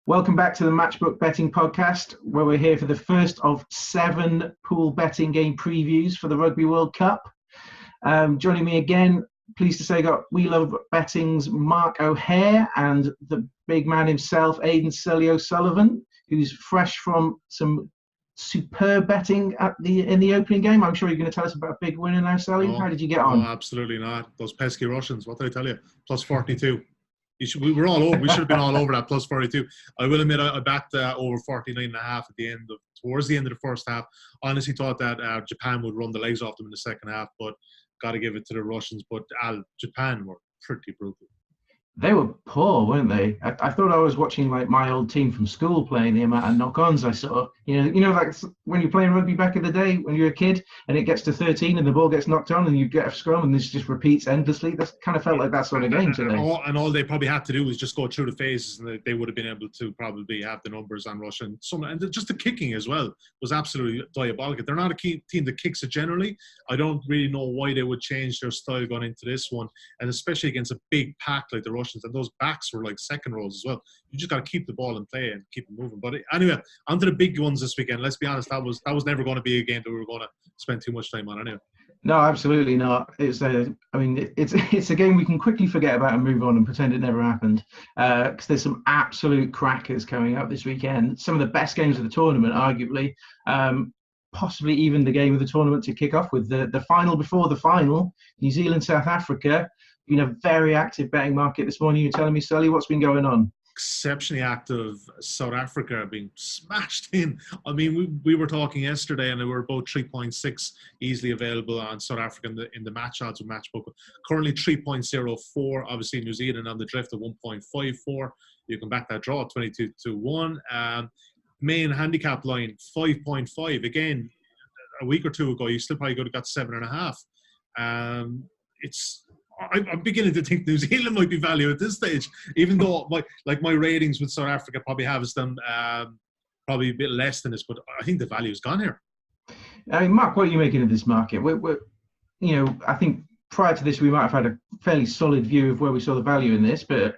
Welcome back to the Matchbook Betting Podcast, where we're here for the first of 7 pool betting game previews for the Rugby World Cup. Joining me again, pleased to say, got We Love Betting's Mark O'Hare and the big man himself, Aidan Sully O'Sullivan, who's fresh from some superb betting in the opening game. I'm sure you're going to tell us about a big winner now, Sully. How did you get on? No, absolutely not. Those pesky Russians, what did I tell you? Plus 42. We were all over. We should have been all over that plus 42. I will admit I backed over 49.5 towards the end of the first half. Honestly thought that Japan would run the legs off them in the second half, but got to give it to the Russians. But Japan were pretty brutal. They were poor, weren't they? I thought I was watching like my old team from school playing, the amount of knock-ons I saw. You know, like when you're playing rugby back in the day when you're a kid and it gets to 13 and the ball gets knocked on and you get a scrum and this just repeats endlessly. That kind of felt like that sort of game today. And all they probably had to do was just go through the phases and they would have been able to probably have the numbers on Russia. And just the kicking as well was absolutely diabolical. They're not a team that kicks it generally. I don't really know why they would change their style going into this one, and especially against a big pack like the Russians. And those backs were like second rows as well. You just got to keep the ball in play and keep it moving. But anyway, onto the big ones this weekend. Let's be honest, that was never going to be a game that we were going to spend too much time on anyway. No, absolutely not. It's a game we can quickly forget about and move on and pretend it never happened. Because there's some absolute crackers coming up this weekend. Some of the best games of the tournament, arguably. Possibly even the game of the tournament to kick off with. The final before the final, New Zealand, South Africa. Been a very active betting market this morning. You're telling me, Sully, what's been going on? Exceptionally active. South Africa being smashed in. I mean, we were talking yesterday and they were about 3.6 easily available on South Africa in the match odds with Matchbook. Currently 3.04. Obviously New Zealand on the drift at 1.54. You can back that draw at 22-1. Main handicap line 5.5. Again, a week or two ago, you still probably could have got 7.5. I'm beginning to think New Zealand might be value at this stage, even though my ratings with South Africa probably have them probably a bit less than this, but I think the value is gone here. I mean, Mark, what are you making of this market? I think prior to this we might have had a fairly solid view of where we saw the value in this, but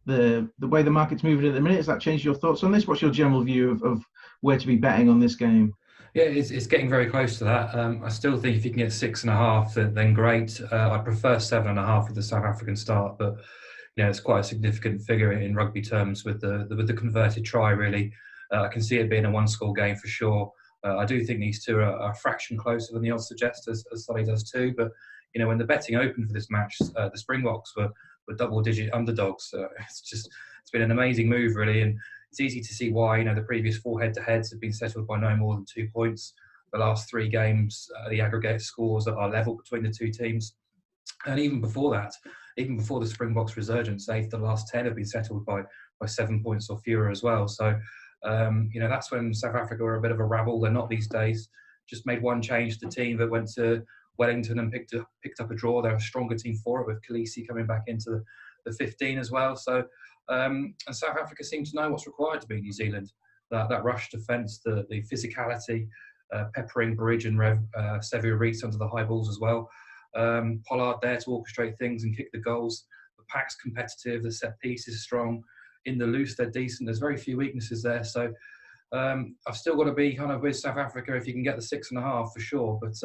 the way the market's moving at the minute, has that changed your thoughts on this? What's your general view of where to be betting on this game? Yeah, it's getting very close to that. I still think if you can get 6.5, then great. I prefer 7.5 with the South African start, but it's quite a significant figure in rugby terms with the converted try. Really, I can see it being a one-score game for sure. I do think these two are a fraction closer than the odds suggest, as Sully does too. But when the betting opened for this match, the Springboks were double-digit underdogs. It's been an amazing move, really, and it's easy to see why. The previous 4 head-to-heads have been settled by no more than 2 points. The last 3 games, the aggregate scores are level between the two teams. And even before that, even before the Springboks resurgence, 8 of the last 10 have been settled by 7 points or fewer as well. So, that's when South Africa are a bit of a rabble. They're not these days. Just made one change to the team that went to Wellington and picked up a draw. They're a stronger team for it, with Khaleesi coming back into the 15 as well. So, and South Africa seem to know what's required to beat New Zealand. That rush defence, the physicality, peppering Bridge and Sevier Reese under the high balls as well. Pollard there to orchestrate things and kick the goals. The pack's competitive, the set piece is strong. In the loose, they're decent. There's very few weaknesses there. So I've still got to be kind of with South Africa if you can get the 6.5 for sure. But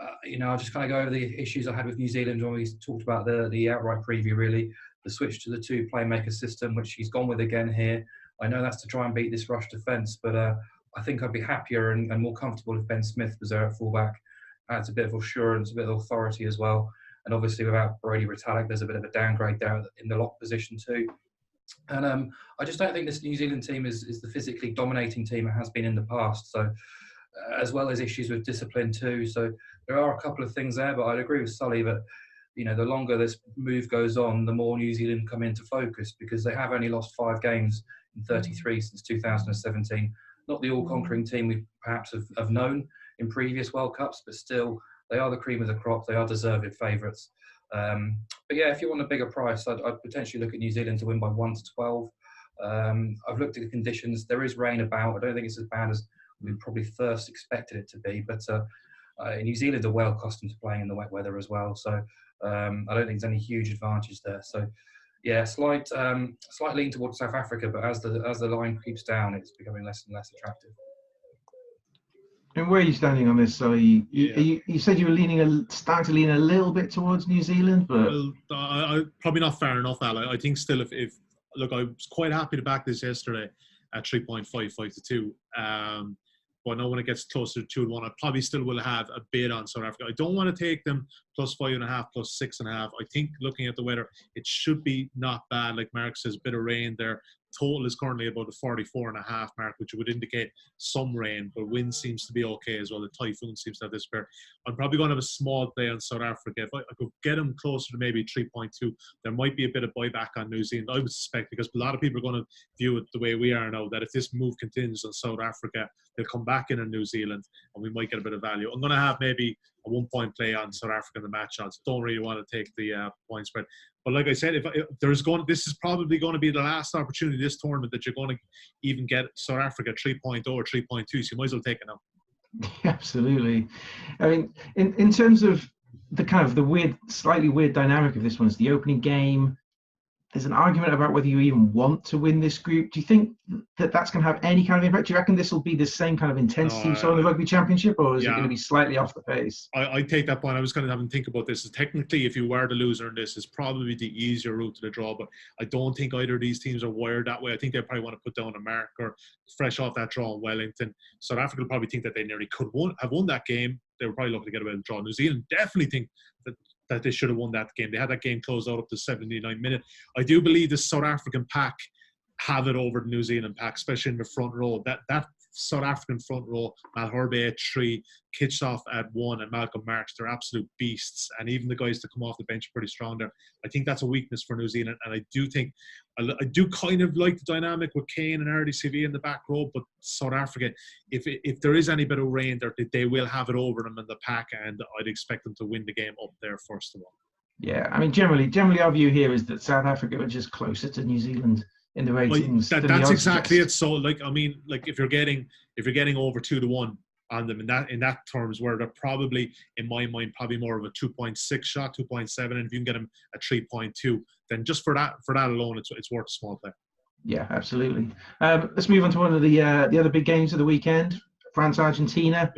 I'll just kind of go over the issues I had with New Zealand when we talked about the outright preview, really. The switch to the 2 playmaker system, which he's gone with again here. I know that's to try and beat this rush defence, but I think I'd be happier and more comfortable if Ben Smith was there at fullback. Adds a bit of assurance, a bit of authority as well. And obviously without Brody Retallick, there's a bit of a downgrade there in the lock position too. And I just don't think this New Zealand team is the physically dominating team it has been in the past. So as well as issues with discipline too. So there are a couple of things there, but I'd agree with Sully that the longer this move goes on, the more New Zealand come into focus, because they have only lost 5 games in 33 since 2017. Not the all-conquering team we perhaps have known in previous World Cups, but still, they are the cream of the crop. They are deserved favourites. But yeah, if you want a bigger price, I'd potentially look at New Zealand to win by 1-12. I've looked at the conditions. There is rain about. I don't think it's as bad as we probably first expected it to be, but New Zealand are well accustomed to playing in the wet weather as well. So I don't think there's any huge advantage there. So Yeah, slight lean towards South Africa, but as the line creeps down, it's becoming less and less attractive. And where are you standing on this? So you said you were starting to lean a little bit towards New Zealand, but Well, I probably not far enough, Al. I think still, if look, I was quite happy to back this yesterday at 3.55 to 2. But now when it gets closer to 2 and 1, I probably still will have a bid on South Africa. I don't want to take them plus 5.5, plus 6.5. I think looking at the weather, it should be not bad. Like Mark says, a bit of rain there. Total is currently about the 44.5 mark, which would indicate some rain, but wind seems to be okay as well. The typhoon seems to have disappeared. I'm probably going to have a small play on South Africa. If I could get them closer to maybe 3.2, there might be a bit of buyback on New Zealand, I would suspect, because a lot of people are going to view it the way we are now, that if this move continues on South Africa, they'll come back in on New Zealand and we might get a bit of value. I'm going to have maybe a 1-point play on South Africa in the match odds. Don't really want to take the point spread. But like I said, this is probably going to be the last opportunity this tournament that you're going to even get South Africa 3.0 or 3.2. So you might as well take it now. Absolutely. I mean, in terms of the kind of the weird, slightly weird dynamic of this one is the opening game. There's an argument about whether you even want to win this group. Do you think that that's going to have any kind of impact? Do you reckon this will be the same kind of intensity you saw in the Rugby Championship, or is it going to be slightly off the pace? I take that point. I was kind of having to think about this. Technically, if you were the loser in this, it's probably the easier route to the draw, but I don't think either of these teams are wired that way. I think they probably want to put down a marker fresh off that draw in Wellington. South Africa will probably think that they nearly could have won that game. They were probably looking to get away with a draw. New Zealand definitely think that they should have won that game. They had that game closed out up to 79 minutes. I do believe the South African pack have it over the New Zealand pack, especially in the front row. That South African front row, Malherbe at 3, Kitsoff at 1, and Malcolm Marx, they're absolute beasts. And even the guys that come off the bench are pretty strong there. I think that's a weakness for New Zealand. And I do kind of like the dynamic with Kane and RDCV in the back row, but South Africa, if there is any bit of rain there, they will have it over them in the pack, and I'd expect them to win the game up there first of all. Yeah, I mean, generally our view here is that South Africa are just closer to New Zealand in the ratings. That's exactly it. So, if you're getting over 2 to 1 on them in that terms, where they're probably, in my mind, probably more of a 2.6 shot, 2.7, and if you can get them at 3.2, then just for that alone, it's worth a small play. Yeah, absolutely. Let's move on to one of the other big games of the weekend, France Argentina.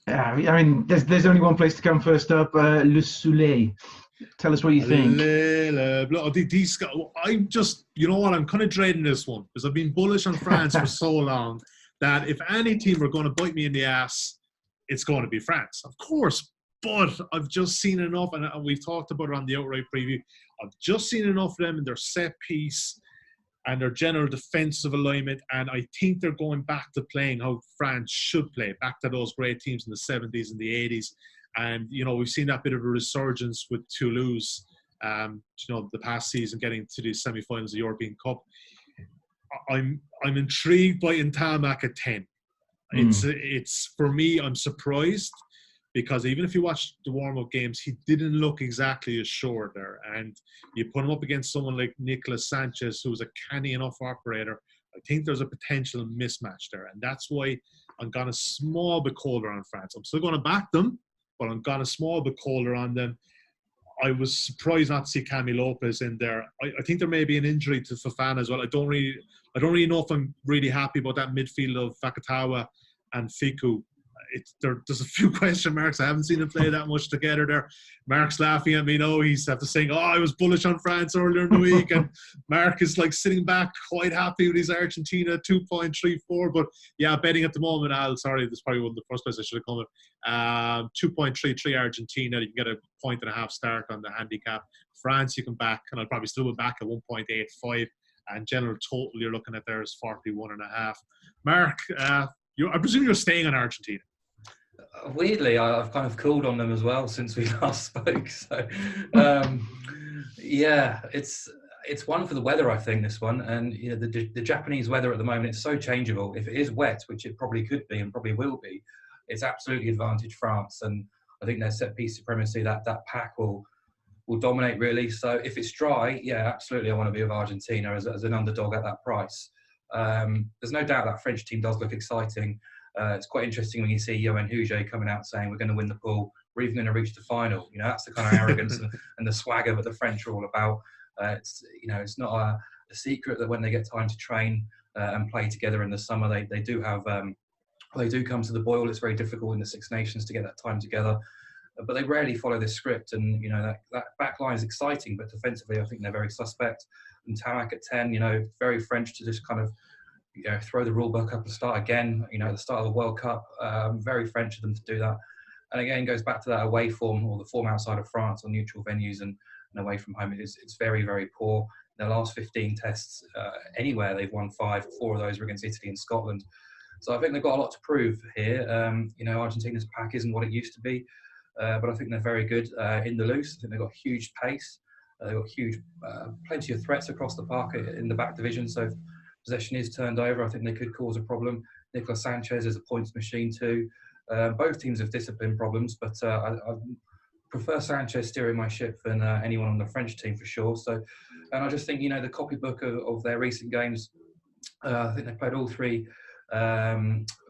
I mean, there's only one place to come first up, Le Sully. Tell us what you think. I'm just, you know what, I'm kind of dreading this one because I've been bullish on France for so long that if any team are going to bite me in the ass, it's going to be France, of course. But I've just seen enough, and we've talked about it on the outright preview. I've just seen enough of them in their set piece and their general defensive alignment, and I think they're going back to playing how France should play, back to those great teams in the 70s and the 80s. And, you know, we've seen that bit of a resurgence with Toulouse, the past season getting to the semi-finals of the European Cup. I'm intrigued by Ntamak at 10. It's for me, I'm surprised because even if you watch the warm-up games, he didn't look exactly as sure there. And you put him up against someone like Nicolas Sanchez, who's a canny enough operator, I think there's a potential mismatch there. And that's why I'm going a small bit colder on France. I'm still going to back them, but I'm gone a small bit colder on them. I was surprised not to see Cami Lopez in there. I think there may be an injury to Fofana as well. I don't really know if I'm really happy about that midfield of Fakatawa and Fiku. There's a few question marks. I haven't seen them play that much together there. Mark's laughing at me now. He's have to saying, I was bullish on France earlier in the week. And Mark is like sitting back quite happy with his Argentina 2.34. But yeah, betting at the moment, sorry, this probably wasn't the first place I should have come with. 2.33 Argentina. You can get a 1.5 start on the handicap. France, you can back, and I'll probably still be back at 1.85. And general total you're looking at there is 41.5. Mark, I presume you're staying on Argentina. Weirdly, I've kind of cooled on them as well since we last spoke. So, yeah, it's one for the weather, I think, this one. And you know, the Japanese weather at the moment, it's so changeable. If it is wet, which it probably could be and probably will be, it's absolutely advantage France. And I think their set piece supremacy, that pack will dominate really. So if it's dry, yeah, absolutely, I want to be with Argentina as an underdog at that price. There's no doubt that French team does look exciting. It's quite interesting when you see Johan Huget coming out saying we're going to win the pool, we're even going to reach the final. You know, that's the kind of arrogance and the swagger that the French are all about. It's not a secret that when they get time to train and play together in the summer, they do come to the boil. It's very difficult in the Six Nations to get that time together, but they rarely follow this script. And that back line is exciting, but defensively, I think they're very suspect. And Tamak at 10, very French to just kind of throw the rule book up and start again. At the start of the World Cup, very French of them to do that. And again, goes back to that away form, or the form outside of France on neutral venues and away from home. It's very, very poor. Their last 15 tests anywhere, they've won 5. 4 of those were against Italy and Scotland. So I think they've got a lot to prove here. Argentina's pack isn't what it used to be, but I think they're very good in the loose. I think they've got huge pace. They've got plenty of threats across the park in the back division. So if possession is turned over, I think they could cause a problem. Nicolas Sanchez is a points machine too. Both teams have discipline problems, but I prefer Sanchez steering my ship than anyone on the French team for sure. So, and I just think, the copybook of their recent games, I think they played all 3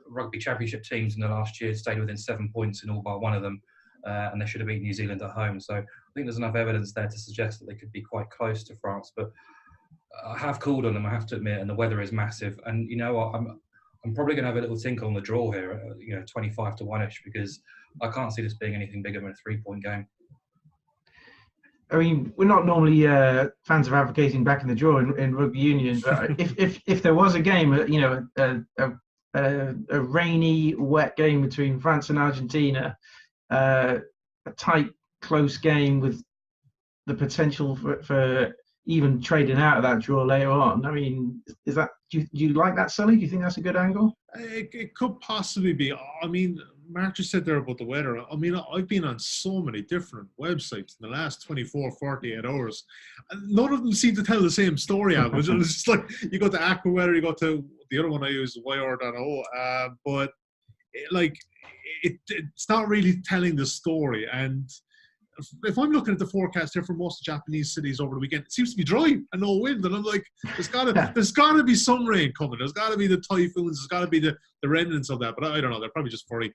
rugby championship teams in the last year, stayed within 7 points in all but one of them, and they should have beaten New Zealand at home. So I think there's enough evidence there to suggest that they could be quite close to France. But I have called on them, I have to admit, and the weather is massive. And I'm probably going to have a little tinkle on the draw here, 25 to 1-ish, because I can't see this being anything bigger than a 3-point game. I mean, we're not normally fans of advocating back in the draw in rugby union, but if there was a game, a rainy, wet game between France and Argentina, a tight, close game with the potential for even trading out of that draw later on. I mean, is that do you like that, Sully? Do you think that's a good angle? It could possibly be. I mean, Mark just said there about the weather. I mean, I've been on so many different websites in the last 24, 48 hours. And none of them seem to tell the same story. It's just like, you go to AquaWeather, you go to the other one I use, YR.O. But it's not really telling the story. And if I'm looking at the forecast here for most Japanese cities over the weekend, it seems to be dry and no wind. And I'm like, there's gotta be some rain coming. There's gotta be the typhoons. There's gotta be the remnants of that. But I don't know. They're probably just very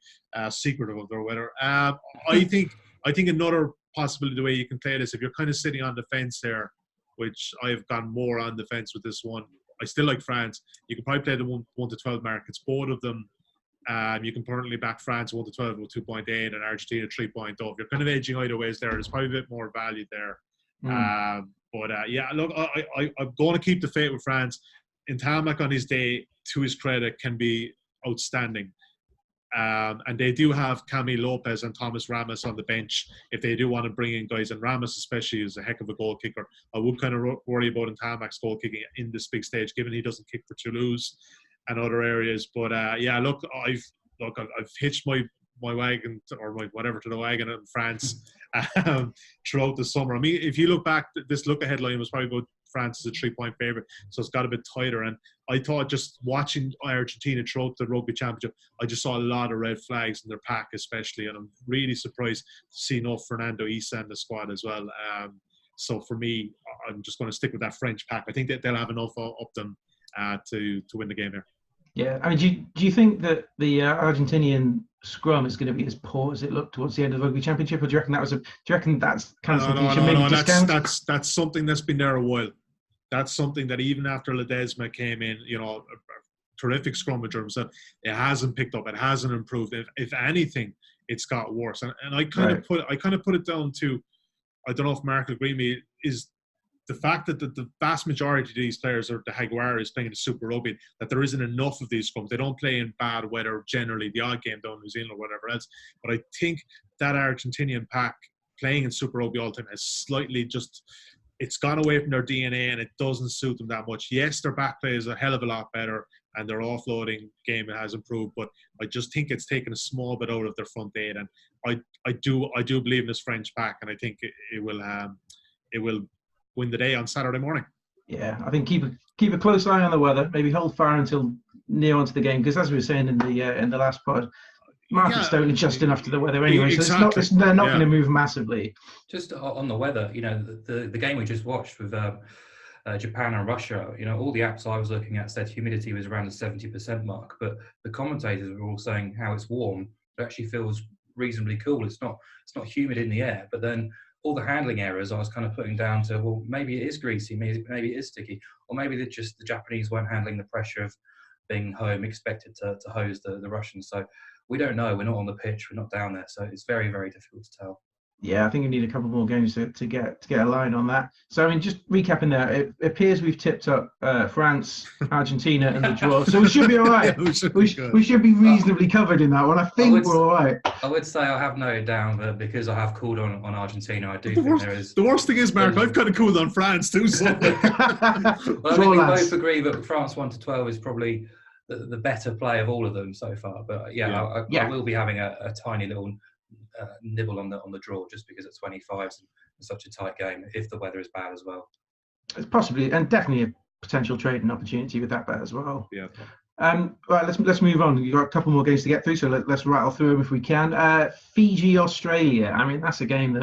secretive of their weather. I think another possibility, the way you can play this, if you're kind of sitting on the fence here, which I've gone more on the fence with this one. I still like France. You can probably play the 1 to 12 markets. Both of them. You can currently back France 1 to 12 with 2.8 and Argentina 3.0. If you're kind of edging either ways there, there's probably a bit more value there. Look, I'm going to keep the faith with France. Ntamak on his day, to his credit, can be outstanding. And they do have Camille Lopez and Thomas Ramos on the bench if they do want to bring in guys. And Ramos especially is a heck of a goal kicker. I would kind of worry about Ntamak's goal kicking in this big stage, given he doesn't kick for Toulouse and other areas. But look, I've hitched my wagon or my whatever to the wagon in France throughout the summer. I mean, if you look back, this look-ahead line was probably about France as a 3-point favourite, so it's got a bit tighter. And I thought, just watching Argentina throughout the Rugby Championship, I just saw a lot of red flags in their pack especially, and I'm really surprised to see no Fernando Issa in the squad as well. So for me, I'm just going to stick with that French pack. I think that they'll have enough up them to win the game here. Yeah, I mean, do you think that the Argentinian scrum is going to be as poor as it looked towards the end of the Rugby Championship, or do you reckon that's kind of something you should maybe discount? That's something that's been there a while. That's something that even after Ledesma came in, a terrific scrummager himself, it hasn't picked up. It hasn't improved. If anything, it's got worse. And I kind of put it down to, I don't know if Mark will agree with me, is the fact that the vast majority of these players are the Jaguares playing the Super Rugby, that there isn't enough of these scrums. They don't play in bad weather generally, the odd game down in New Zealand or whatever else. But I think that Argentinian pack playing in Super Rugby all the time has slightly it's gone away from their DNA, and it doesn't suit them that much. Yes, their back play is a hell of a lot better and their offloading game has improved, but I just think it's taken a small bit out of their front eight. And I do believe in this French pack, and I think it will win the day on Saturday morning. Yeah, I think keep a close eye on the weather. Maybe hold fire until near onto the game, because as we were saying in the last pod, markets don't adjust enough to the weather anyway. Exactly. So they're not going to move massively. Just on the weather, the game we just watched with Japan and Russia, all the apps I was looking at said humidity was around the 70% mark, but the commentators were all saying how it's warm. It actually feels reasonably cool. It's not humid in the air, but then all the handling errors I was kind of putting down to, well, maybe it is greasy, maybe it is sticky, or maybe the Japanese weren't handling the pressure of being home, expected to hose the Russians. So we don't know. We're not on the pitch. We're not down there. So it's very, very difficult to tell. Yeah, I think you need a couple more games to get a line on that. So, I mean, just recapping there, it appears we've tipped up France, Argentina, and the draw. So we should be all right. Yeah, we should be reasonably covered in that one. I think we're all right. I would say I have noted down that because I have called on Argentina, I do think there is... The worst thing is, Mark, I've kind of cooled on France too. So. Well, I think we both agree that France 1-12 is probably the better play of all of them so far. But I will be having a tiny little... nibble on the draw just because it's 25s and such a tight game if the weather is bad as well. It's possibly and definitely a potential trading opportunity with that bet as well. Yeah. Right, let's move on. You've got a couple more games to get through, so let's rattle through them if we can. Fiji Australia. I mean, that's a game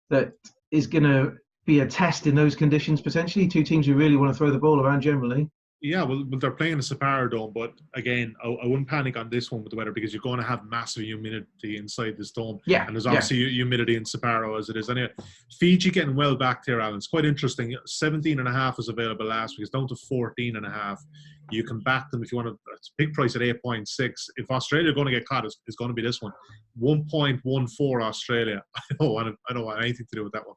that is going to be a test in those conditions potentially. Two teams who really want to throw the ball around generally. Yeah, well, they're playing a Sapporo Dome, but again, I wouldn't panic on this one with the weather because you're going to have massive humidity inside this dome. Yeah, and there's obviously humidity in Sapporo as it is. Anyway, Fiji getting well back there, Alan. It's quite interesting. 17.5 was available last week. It's down to 14.5. You can back them if you want to. It's a big price at 8.6. If Australia are going to get caught, it's going to be this one. 1.14 Australia. I don't want anything to do with that one.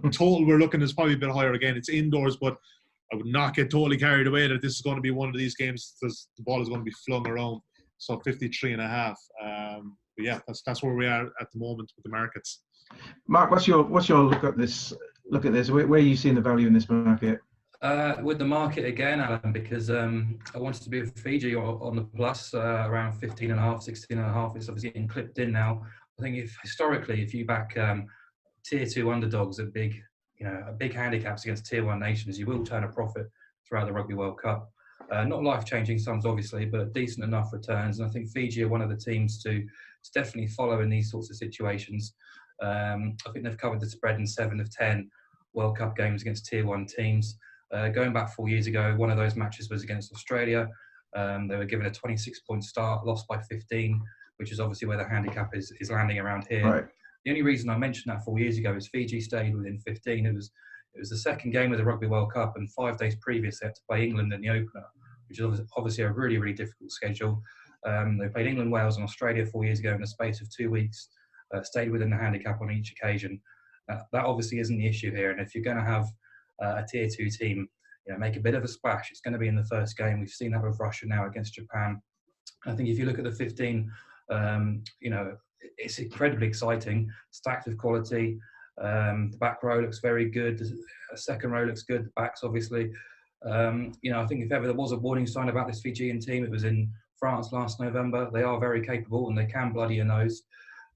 And total we're looking is probably a bit higher again. It's indoors, but I would not get totally carried away that this is going to be one of these games because the ball is going to be flung around. So 53.5. But yeah, that's where we are at the moment with the markets. Mark, what's your look at this? Where are you seeing the value in this market? With the market again, Alan, because I wanted to be with Fiji on the plus around 15.5, 16.5. It's obviously getting clipped in now. I think if you back tier 2 underdogs at big handicaps against tier 1 nations, you will turn a profit throughout the Rugby World Cup. Not life-changing sums, obviously, but decent enough returns. And I think Fiji are one of the teams to definitely follow in these sorts of situations. I think they've covered the spread in 7 of 10 World Cup games against tier 1 teams. Going back 4 years ago, one of those matches was against Australia. They were given a 26-point start, lost by 15, which is obviously where the handicap is landing around here. Right. The only reason I mentioned that 4 years ago is Fiji stayed within 15. It was the second game of the Rugby World Cup, and 5 days previous they had to play England in the opener, which is obviously a really, really difficult schedule. They played England, Wales and Australia 4 years ago in a space of 2 weeks, stayed within the handicap on each occasion. That obviously isn't the issue here, and if you're going to have a tier 2 team make a bit of a splash, it's going to be in the first game. We've seen that with Russia now against Japan. I think if you look at the 15, it's incredibly exciting, stacked with quality. The back row looks very good. The second row looks good. The backs, obviously. I think if ever there was a warning sign about this Fijian team, it was in France last November. They are very capable and they can bloody a nose.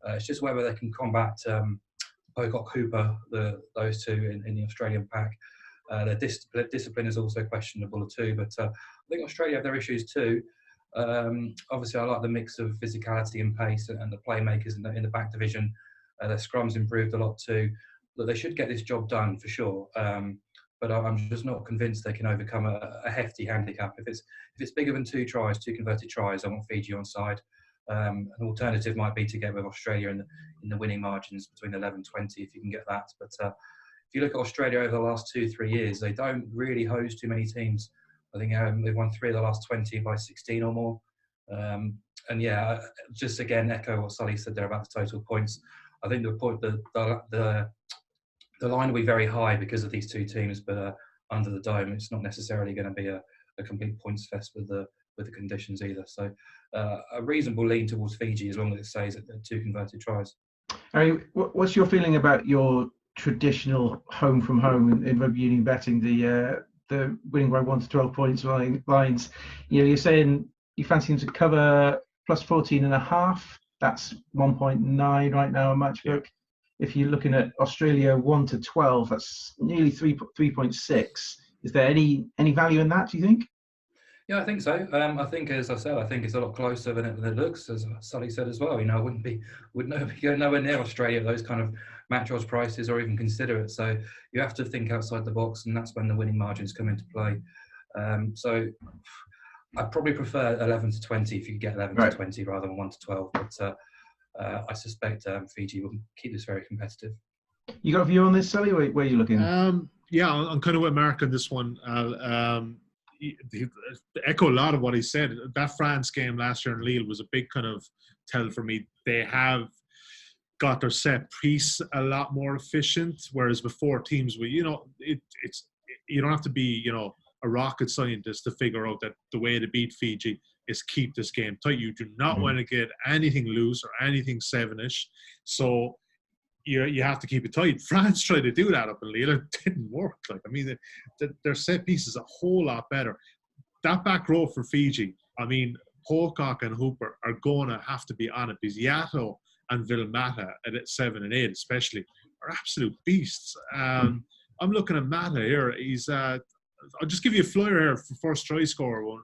It's just whether they can combat Pocock Hooper, those two in the Australian pack. Their discipline is also questionable too, but I think Australia have their issues too. Obviously, I like the mix of physicality and pace and the playmakers in the back division. Their scrums improved a lot too. But they should get this job done for sure. But I'm just not convinced they can overcome a hefty handicap. If it's bigger than 2 converted tries, I want Fiji on side. An alternative might be to get with Australia in the winning margins between 11-20 if you can get that. But if you look at Australia over the last 2-3 years, they don't really hose too many teams. I think they've won 3 of the last 20 by 16 or more. And yeah, just again echo what Sully said there about the total points. I think the line will be very high because of these 2 teams, but under the dome, it's not necessarily going to be a complete points fest with the conditions either. So a reasonable lean towards Fiji as long as it stays at 2 converted tries. I mean, what's your feeling about your traditional home from home in rugby union betting, the winning by 1 to 12 points lines? You're saying you fancy them to cover plus 14.5. That's 1.9 right now on Matchbook. If you're looking at Australia 1 to 12, that's nearly 3.6. Is there any value in that, do you think? Yeah, I think so. I think, as I said, it's a lot closer than it looks, as Sully said as well. I wouldn't go nowhere near Australia at those kind of match odds prices or even consider it. So you have to think outside the box, and that's when the winning margins come into play. So I'd probably prefer 11 to 20 if you could get 11 to 20 rather than 1 to 12. But I suspect Fiji will keep this very competitive. You got a view on this, Sully? Where are you looking? Yeah, I'm kind of with Mark on this one. He echo a lot of what he said. That France game last year in Lille was a big kind of tell for me. They have got their set piece a lot more efficient, whereas before teams were, it's you don't have to be, a rocket scientist to figure out that the way to beat Fiji is keep this game tight. You do not want to get anything loose or anything 7-ish. So you have to keep it tight. France tried to do that up in Lille. It didn't work. Their set piece is a whole lot better. That back row for Fiji, Pocock and Hooper are going to have to be on it, because Yato and Vilmata at 7 and 8 especially are absolute beasts. I'm looking at Mata here. He's I'll just give you a flyer here for first try scorer one.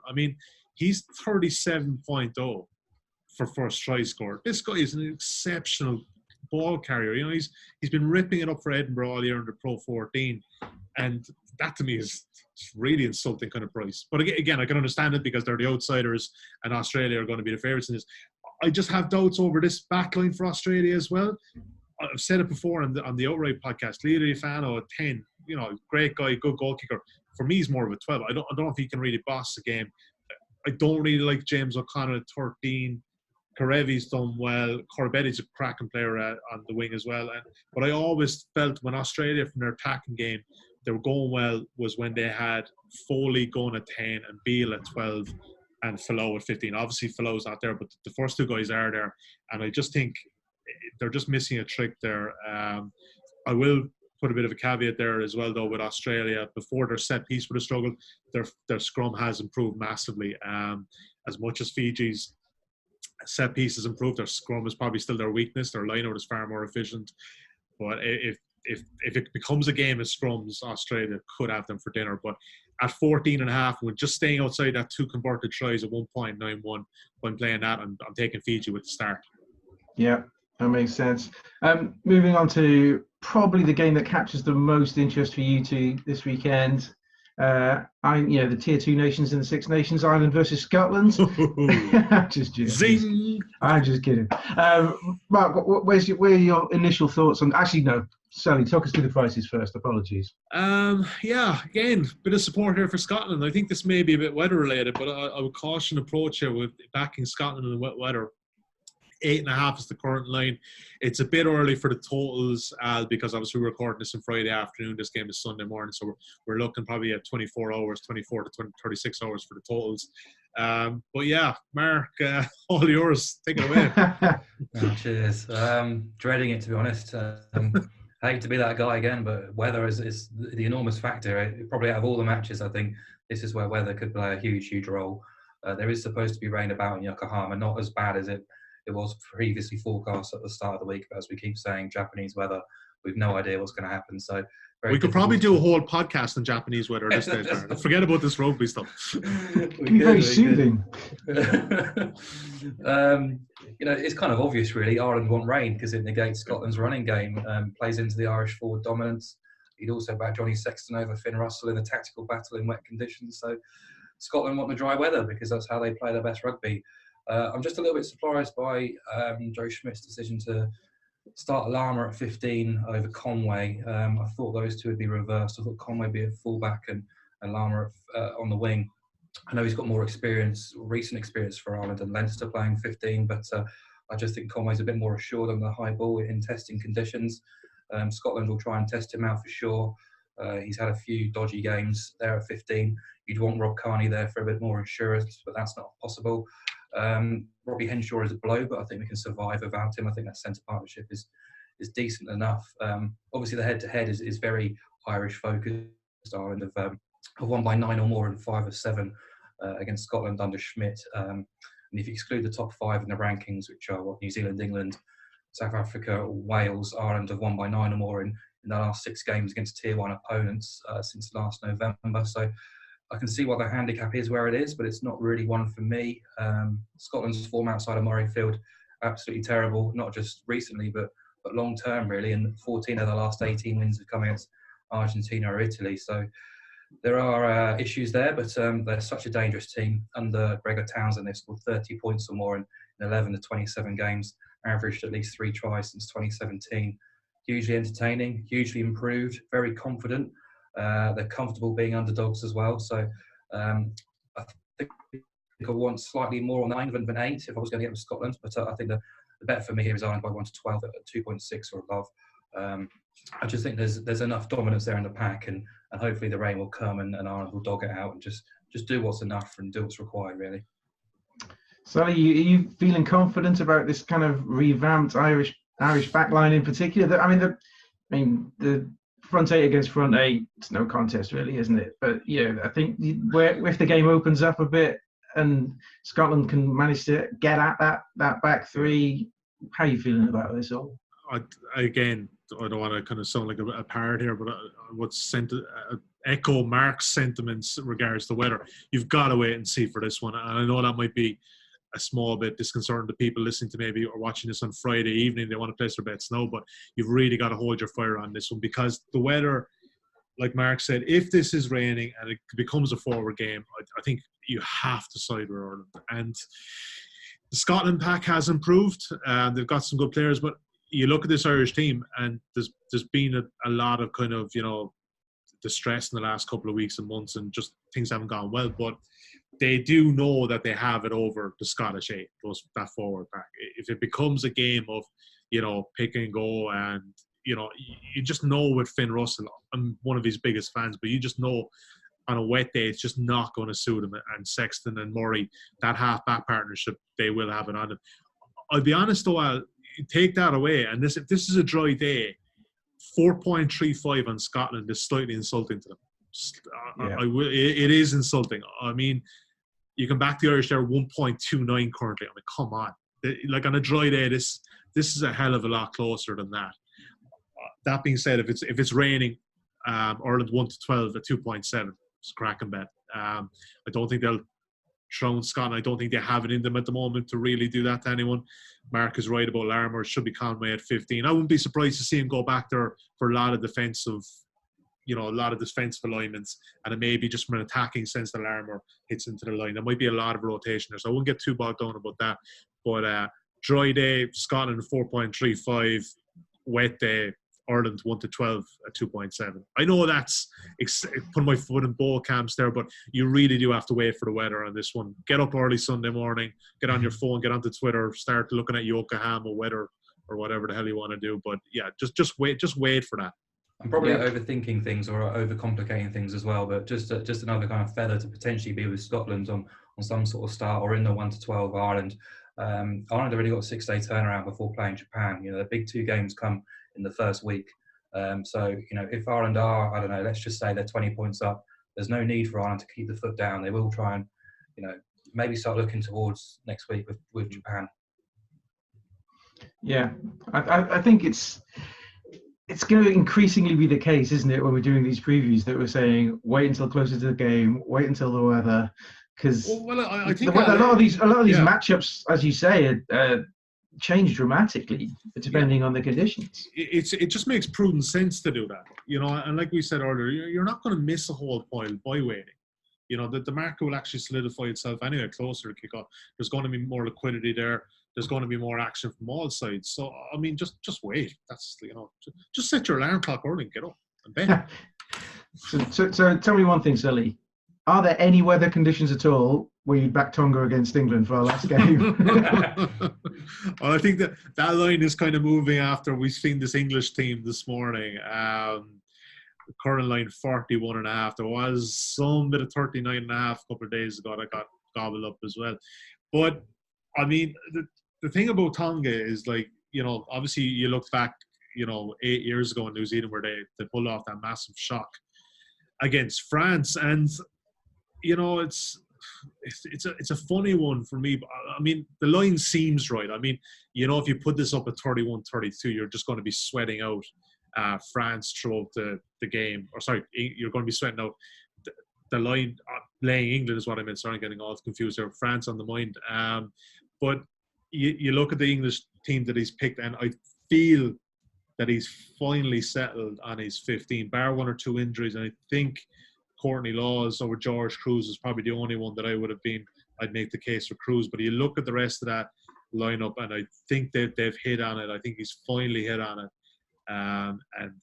He's 37.0 for first try scorer. This guy is an exceptional ball carrier. He's been ripping it up for Edinburgh all year under Pro 14, and that to me is really insulting kind of price. But again, I can understand it because they're the outsiders and Australia are going to be the favourites in this. I just have doubts over this backline for Australia as well. I've said it before on the Outright podcast. Leo Fano at 10, great guy, good goal kicker. For me, he's more of a 12. I don't know if he can really boss the game. I don't really like James O'Connor at 13. Karevi's done well. Corbetti's a cracking player on the wing as well. But I always felt when Australia, from their attacking game, they were going well was when they had Foley going at 10 and Beale at 12 and Fallow at 15. Obviously, Fallow's not there, but the first two guys are there. And I just think they're just missing a trick there. I will put a bit of a caveat there as well, though, with Australia. Before their set piece would have struggled, their scrum has improved massively. As much as Fiji's set piece has improved, their scrum is probably still their weakness. Their line-out is far more efficient. But if it becomes a game of scrums, Australia could have them for dinner. But at 14.5, with just staying outside that 2 converted tries at 1.91, when playing that, I'm taking Fiji with the start. Yeah, that makes sense. Moving on to probably the game that captures the most interest for you two this weekend. The tier 2 nations in the Six Nations, Ireland versus Scotland. I'm just kidding. Zing! I'm just kidding. Mark, where are your initial thoughts on? Actually, no. Sully, talk us through the prices first. Apologies. Again, bit of support here for Scotland. I think this may be a bit weather related, but I would caution approach here with backing Scotland in the wet weather. 8.5 is the current line. It's a bit early for the totals because obviously we're recording this on Friday afternoon. This game is Sunday morning, so we're looking probably at 24 to 36 hours for the totals. But yeah, Mark, all yours. Take it away. Cheers. Dreading it, to be honest. I hate to be that guy again, but weather is the enormous factor. Probably out of all the matches, I think this is where weather could play a huge, huge role. There is supposed to be rain about in Yokohama, not as bad as it was previously forecast at the start of the week. But as we keep saying, Japanese weather, we've no idea what's going to happen. So we could probably do a whole podcast on Japanese weather this day. Forget about this rugby stuff. Very soothing. It's kind of obvious, really. Ireland want rain because it negates Scotland's running game, plays into the Irish forward dominance. He'd also back Johnny Sexton over Finn Russell in a tactical battle in wet conditions. So Scotland want the dry weather because that's how they play their best rugby. I'm just a little bit surprised by Joe Schmidt's decision to start Lama at 15 over Conway. I thought those two would be reversed. I thought Conway would be at fullback and Lama on the wing. I know he's got more recent experience for Ireland and Leinster playing 15, but I just think Conway's a bit more assured on the high ball in testing conditions. Scotland will try and test him out for sure. He's had a few dodgy games there at 15. You'd want Rob Kearney there for a bit more assurance, but that's not possible. Robbie Henshaw is a blow, but I think we can survive without him. I think that centre partnership is decent enough. Obviously, the head-to-head is very Irish-focused. Ireland have won by 9 or more in 5 of 7 against Scotland under Schmidt. And if you exclude the top 5 in the rankings, which are New Zealand, England, South Africa, Wales, Ireland have won by 9 or more in the last 6 games against Tier 1 opponents since last November. So I can see why the handicap is where it is, but it's not really one for me. Scotland's form outside of Murrayfield, absolutely terrible, not just recently, but long term, really. And 14 of the last 18 wins have come against Argentina or Italy. So there are issues there, but they're such a dangerous team. Under Gregor Townsend, they've scored 30 points or more in 11 to 27 games. averaged at least 3 tries since 2017. Hugely entertaining, hugely improved, very confident. They're comfortable being underdogs as well. So I think I want slightly more on 9 than 8 if I was going to get with Scotland. But I think the bet for me here is Ireland by 1 to 12 at 2.6 or above. I just think there's enough dominance there in the pack, and hopefully the rain will come and Ireland will dog it out and just do what's enough and do what's required, really. Sully, are you feeling confident about this kind of revamped Irish backline in particular? I mean, the front 8 against front 8, it's no contest really, isn't it? But I think if the game opens up a bit and Scotland can manage to get at that back 3, how are you feeling about this all? Again, I don't want to kind of sound like a parrot here, but I would echo Mark's sentiments in regards to weather. You've got to wait and see for this one. And I know that might be a small bit disconcerting to people listening to maybe or watching this on Friday evening. They want to place their bets now, but you've really got to hold your fire on this one, because the weather, like Mark said, if this is raining and it becomes a forward game, I think you have to side with Ireland. And the Scotland pack has improved. They've got some good players, but you look at this Irish team and there's been a lot of kind of, distress in the last couple of weeks and months, and just things haven't gone well. But they do know that they have it over the Scottish 8, that forward pack. If it becomes a game of, pick and go, and, you just know with Finn Russell, I'm one of his biggest fans, but you just know on a wet day, it's just not going to suit him. And Sexton and Murray, that half-back partnership, they will have it on them. I'll be honest though, I'll take that away. And if this is a dry day, 4.35 on Scotland is slightly insulting to them. It is insulting. I mean, you can back the Irish there 1.29 currently. I mean, come on. Like on a dry day, this is a hell of a lot closer than that. That being said, if it's raining, Ireland 1 to 12 at 2.7. It's a cracking bet. I don't think they'll thrown Scotland. I don't think they have it in them at the moment to really do that to anyone. Mark is right about Larmour. Should be Conway at 15. I wouldn't be surprised to see him go back there for a lot of defensive alignments, and it may be just from an attacking sense that Larmour hits into the line. There might be a lot of rotation there, so I wouldn't get too bogged down about that. But dry day, Scotland 4.35, wet day, Ireland 1 to 12 at 2.7. I know that's putting my foot in both camps there, but you really do have to wait for the weather on this one. Get up early Sunday morning, get on your phone, get onto Twitter, start looking at Yokohama weather or whatever the hell you want to do. But yeah, just wait for that. I'm probably overthinking things or overcomplicating things as well, but just another kind of feather to potentially be with Scotland on some sort of start, or in the 1 to 12 Ireland. Ireland already got a 6-day turnaround before playing Japan. The big 2 games come in the first week. So, if Ireland are, I don't know, let's just say they're 20 points up, there's no need for Ireland to keep the foot down. They will try and, maybe start looking towards next week with Japan. Yeah, I think it's going to increasingly be the case, isn't it, when we're doing these previews, that we're saying wait until closer to the game, wait until the weather, because I think a lot of these matchups, as you say, change dramatically depending on the conditions. It just makes prudent sense to do that, and like we said earlier, you're not going to miss a whole pile by waiting. The market will actually solidify itself anyway closer to kick-off. There's going to be more liquidity there. There's going to be more action from all sides. So, I mean, just wait. That's, just set your alarm clock early and get up and bet. So tell me one thing, Sully. Are there any weather conditions at all where you'd back Tonga against England for our last game? Well, I think that line is kind of moving after we've seen this English team this morning. The current line 41.5. There was some bit of 39.5 a couple of days ago that got gobbled up as well. But I mean, the thing about Tonga is, like, obviously you look back, 8 years ago in New Zealand where they pulled off that massive shock against France, and it's a funny one for me. But I mean, the line seems right. I mean, if you put this up at 31-32, you're just going to be sweating out France throughout the game. Or sorry, you're going to be sweating out the line. Playing England is what I meant. Sorry, I'm getting all confused there. France on the mind. But you look at the English team that he's picked, and I feel that he's finally settled on his 15, bar 1 or 2 injuries. And I think Courtney Laws over George Cruz is probably the only one that I'd make the case for Cruz. But you look at the rest of that lineup, and I think they've hit on it. I think he's finally hit on it. And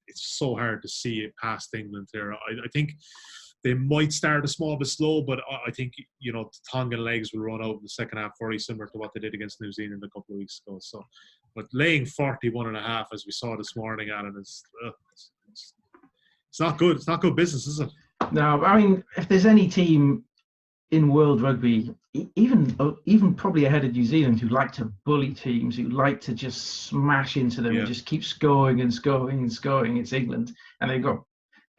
it's so hard to see it past England here. I think they might start a small bit slow, but I think, the Tongan legs will run out in the second half, very similar to what they did against New Zealand a couple of weeks ago. So, but laying 41.5, as we saw this morning, Alan, it's not good. It's not good business, is it? No, I mean, if there's any team in world rugby, even probably ahead of New Zealand, who like to bully teams, who like to just smash into them and just keep scoring and scoring and scoring, it's England. And they've got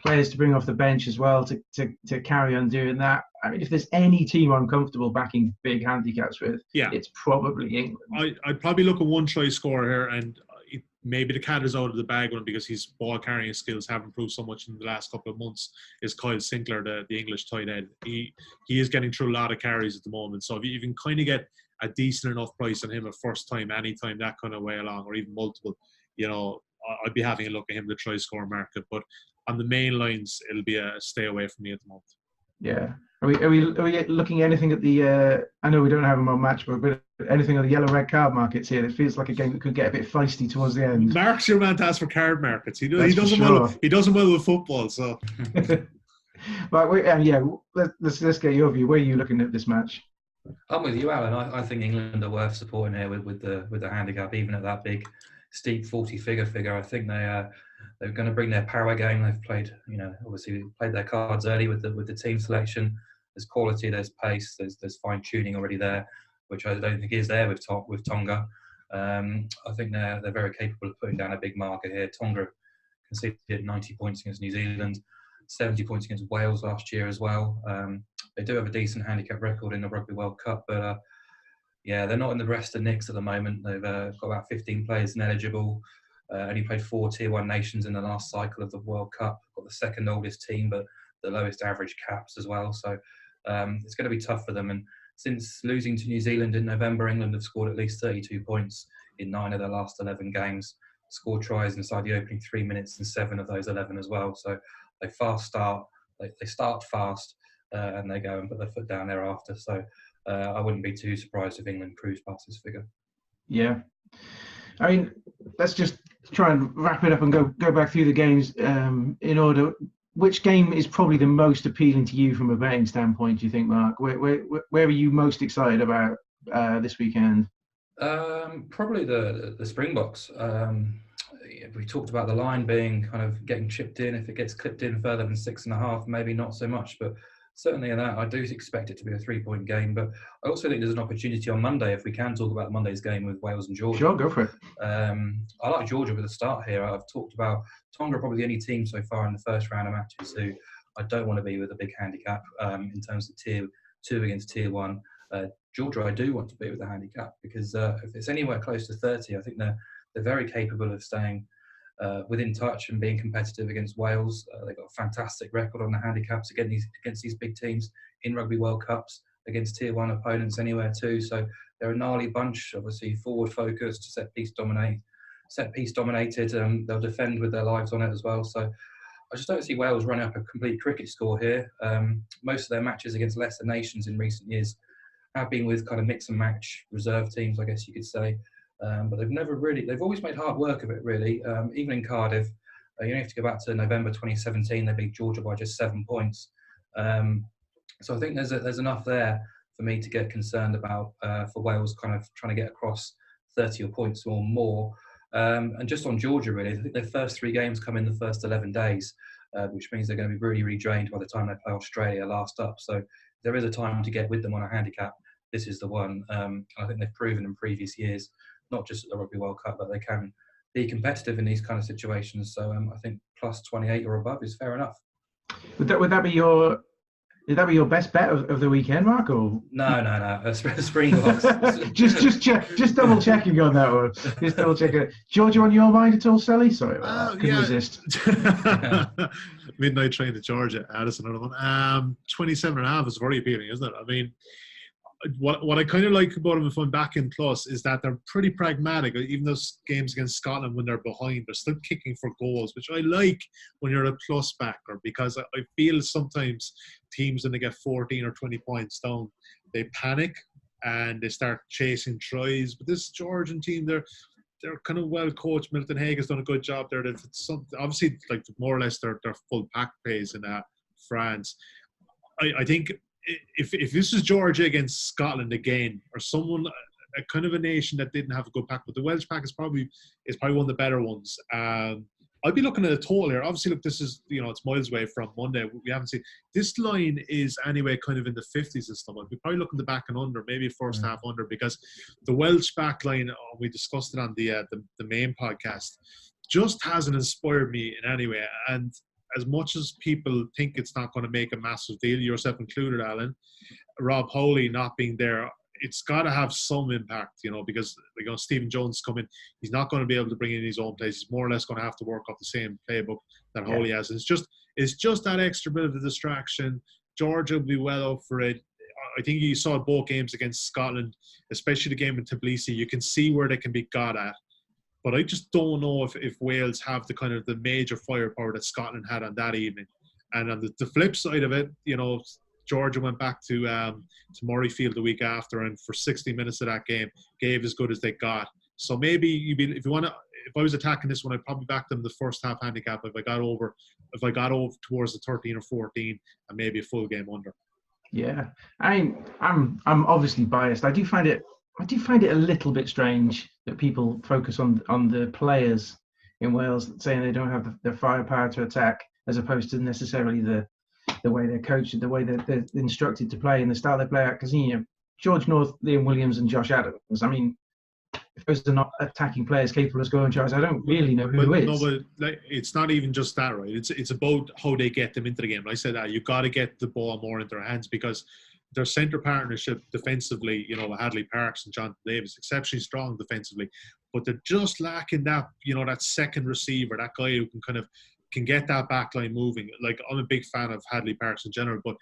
players to bring off the bench as well to carry on doing that. I mean, if there's any team I'm comfortable backing big handicaps with, it's probably England. I'd probably look at one try scorer here, and maybe the cat is out of the bag one because his ball carrying skills have improved so much in the last couple of months. Is Kyle Sinclair, the English tight end? He is getting through a lot of carries at the moment. So if you can kind of get a decent enough price on him a first time, anytime, that kind of way along, or even multiple, I'd be having a look at him, the try score market. But on the main lines, it'll be a stay away from me at the moment. Yeah. Are we looking at anything at the? I know we don't have them on Matchbook, but anything on the yellow red card markets here? It feels like a game that could get a bit feisty towards the end. Mark's your man to ask for card markets. He doesn't well with football, so. But let's get your view. Where are you looking at this match? I'm with you, Alan. I think England are worth supporting here with the handicap, even at that big, steep 40 figure. I think they're going to bring their power game. They've played, obviously played their cards early with the team selection. There's quality, there's pace, there's fine tuning already there, which I don't think is there with Tonga. I think they're very capable of putting down a big marker here. Tonga conceded 90 points against New Zealand, 70 points against Wales last year as well. They do have a decent handicap record in the Rugby World Cup, but they're not in the rest of Nicks at the moment. They've got about 15 players ineligible. Only played 4 Tier 1 nations in the last cycle of the World Cup. Got the second oldest team, but the lowest average caps as well. So it's going to be tough for them. And since losing to New Zealand in November, England have scored at least 32 points in 9 of their last 11 games. Scored tries inside the opening 3 minutes in 7 of those 11 as well. So they start fast and they go and put their foot down thereafter. So I wouldn't be too surprised if England cruised past this figure. Yeah. I mean, let's just try and wrap it up and go back through the games in order. Which game is probably the most appealing to you from a betting standpoint, do you think, Mark? Where are you most excited about this weekend? Probably the Springboks. We talked about the line being kind of getting chipped in. If it gets clipped in further than 6.5, maybe not so much. But certainly in that, I do expect it to be a 3-point game. But I also think there's an opportunity on Monday, if we can talk about Monday's game with Wales and Georgia. Sure, go for it. I like Georgia with a start here. I've talked about Tonga, probably the only team so far in the first round of matches who I don't want to be with a big handicap in terms of Tier 2 against Tier 1. Georgia, I do want to be with a handicap because if it's anywhere close to 30, I think they're very capable of staying within touch and being competitive against Wales. They've got a fantastic record on the handicaps against these big teams in Rugby World Cups, against Tier 1 opponents anywhere too. So they're a gnarly bunch, obviously forward focused, set piece dominated. They'll defend with their lives on it as well. So I just don't see Wales running up a complete cricket score here. Most of their matches against lesser nations in recent years have been with kind of mix and match reserve teams, I guess you could say. But they've always made hard work of it, really. Even in Cardiff, you only have to go back to November 2017, they beat Georgia by just 7 points. So I think there's enough there for me to get concerned about for Wales kind of trying to get across 30 points or more. And just on Georgia, really, I think their first 3 games come in the first 11 days, which means they're going to be really, really drained by the time they play Australia last up. So there is a time to get with them on a handicap. This is the one. I think they've proven in previous years, not just at the Rugby World Cup, but they can be competitive in these kind of situations. So I think plus 28 or above is fair enough. Would that be your best bet of the weekend, Mark? Or no. Springboks. just double checking on that one. Just double checking. Georgia on your mind at all, Sully? Sorry, couldn't resist. Midnight train to Georgia. That's another one. 27.5 is very appealing, isn't it? I mean, what I kind of like about them, if I'm back in plus, is that they're pretty pragmatic. Even those games against Scotland, when they're behind, they're still kicking for goals, which I like when you're a plus backer, because I feel sometimes teams, when they get 14 or 20 points down, they panic. and they start chasing tries. But this Georgian team, they're kind of well coached. Milton Hague has done a good job there. Obviously, like more or less their full pack plays in France. I think if this is Georgia against Scotland again, or someone, a kind of a nation that didn't have a good pack, but the Welsh pack is probably one of the better ones. I'd be looking at a total here. Obviously, look, this is, it's miles away from Monday. We haven't seen this line is anyway kind of in the 50s and stuff. I'd be probably looking the back and under, maybe first half under, because the Welsh back line, we discussed it on the main podcast, just hasn't inspired me in any way. And as much as people think it's not going to make a massive deal, yourself included, Alan, Rob Howley not being there, it's got to have some impact, because Stephen Jones coming, he's not going to be able to bring in his own plays. He's more or less going to have to work off the same playbook that Howley has. It's just that extra bit of a distraction. Georgia will be well up for it. I think you saw both games against Scotland, especially the game in Tbilisi. You can see where they can be got at. But I just don't know if Wales have the kind of the major firepower that Scotland had on that evening. And on the flip side of it, Georgia went back to Murrayfield the week after, and for 60 minutes of that game, gave as good as they got. So maybe if I was attacking this one, I'd probably back them the first half handicap if I got over towards the 13 or 14, and maybe a full game under. Yeah, I'm obviously biased. I do find it a little bit strange that people focus on the players in Wales, saying they don't have the firepower to attack, as opposed to necessarily the way they're coached, the way they're instructed to play, and the style they play out. Because George North, Liam Williams, and Josh Adams. I mean, if those are not attacking players capable of scoring tries, I don't really know who is. No, but it's not even just that, right? It's about how they get them into the game. Like I said, you've got to get the ball more into their hands, because their centre partnership defensively, Hadley Parks and Jonathan Davis, exceptionally strong defensively, but they're just lacking that, that second receiver, that guy who can get that back line moving. Like, I'm a big fan of Hadley Parks in general, but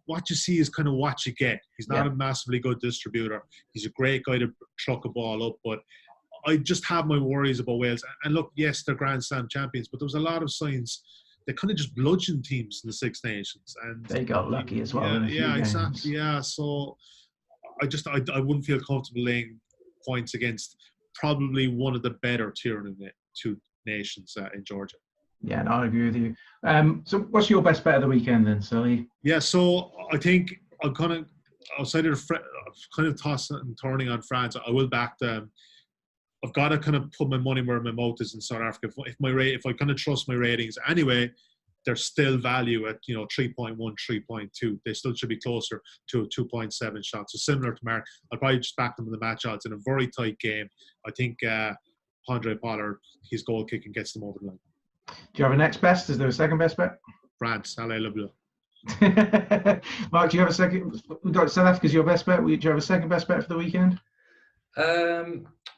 what you see is kind of what you get. He's not a massively good distributor. He's a great guy to truck a ball up, but I just have my worries about Wales. And look, yes, they're Grand Slam champions, but there was a lot of signs they kind of just bludgeoned teams in the Six Nations, and they got lucky as well. Yeah, exactly. Yeah, so I wouldn't feel comfortable laying points against probably one of the better tier two nations in Georgia. Yeah, no, I agree with you. So what's your best bet of the weekend then, Sully? Yeah, so I think I'm kind of outside of kind of tossing and turning on France. I will back them. I've got to kind of put my money where my mouth is in South Africa. If I kind of trust my ratings anyway, there's still value at 3.1, 3.2. They still should be closer to a 2.7 shot. So similar to Mark, I'll probably just back them in the match odds in a very tight game. I think Andre Pollard, his goal kicking gets them over the line. Do you have a next best? Is there a second best bet? France, allez le bleu. Mark, do you have a second? We've got South Africa's your best bet. Do you have a second best bet for the weekend?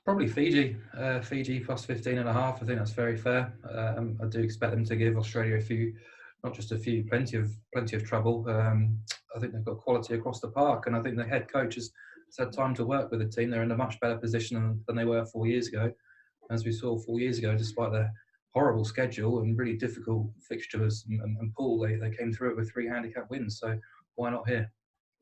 Probably Fiji. Fiji plus 15.5. I think that's very fair. I do expect them to give Australia plenty of trouble. I think they've got quality across the park, and I think the head coach has had time to work with the team. They're in a much better position than they were 4 years ago. As we saw 4 years ago, despite their horrible schedule and really difficult fixtures and pool, they came through it with 3 handicap wins. So why not here?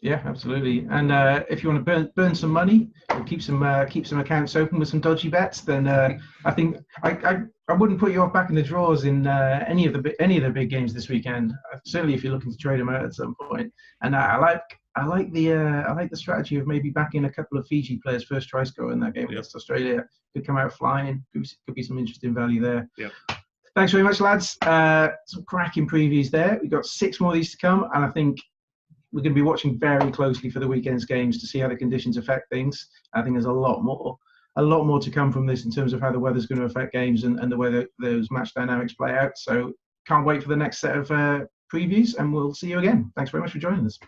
Yeah, absolutely. And if you want to burn some money or keep some accounts open with some dodgy bets, then I think I wouldn't put you off back in the draws in any of the big games this weekend. Certainly, if you're looking to trade them out at some point. And I like the strategy of maybe backing a couple of Fiji players first try scorer in that game against Australia. Could come out flying. Could be some interesting value there. Yeah. Thanks very much, lads. Some cracking previews there. We've got 6 more of these to come, and I think we're going to be watching very closely for the weekend's games to see how the conditions affect things. I think there's a lot more to come from this in terms of how the weather's going to affect games and the way those match dynamics play out. So can't wait for the next set of previews, and we'll see you again. Thanks very much for joining us.